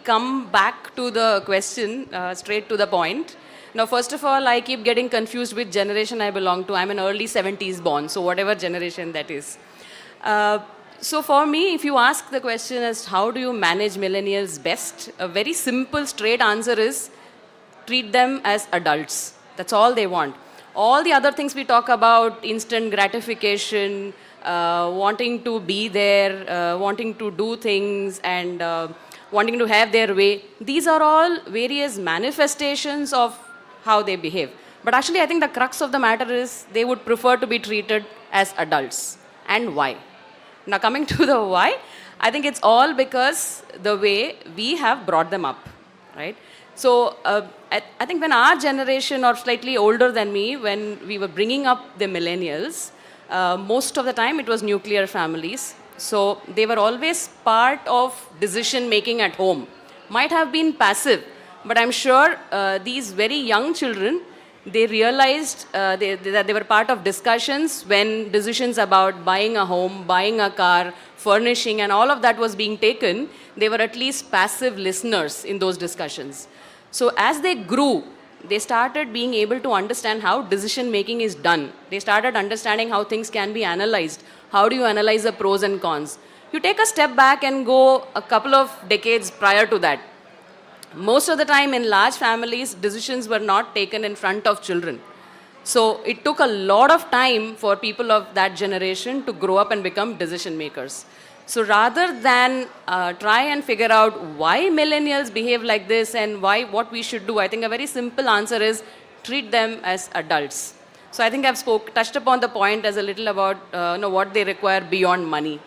come back to the question, straight to the point. Now, first of all, I keep getting confused which generation I belong to. I'm an early 70s born, so whatever generation that is. So for me, if you ask the question as how do you manage millennials best, a very simple, straight answer is treat them as adults. That's all they want. All the other things we talk about, instant gratification, wanting to be there, wanting to do things, and wanting to have their way, these are all various manifestations of how they behave. But actually, I think the crux of the matter is they would prefer to be treated as adults. And why? Now, coming to the why, I think it's all because the way we have brought them up, right? So, I think when our generation, or slightly older than me, when we were bringing up the millennials, most of the time it was nuclear families. So, they were always part of decision making at home. Might have been passive, but I'm sure these very young children, they realized that they were part of discussions when decisions about buying a home, buying a car, furnishing, and all of that was being taken. They were at least passive listeners in those discussions. So as they grew, they started being able to understand how decision making is done. They started understanding how things can be analyzed. How do you analyze the pros and cons? You take a step back and go a couple of decades prior to that. Most of the time in large families, decisions were not taken in front of children. So it took a lot of time for people of that generation to grow up and become decision makers. So rather than try and figure out why millennials behave like this and what we should do, I think a very simple answer is treat them as adults. So I think I've touched upon the point as a little about what they require beyond money.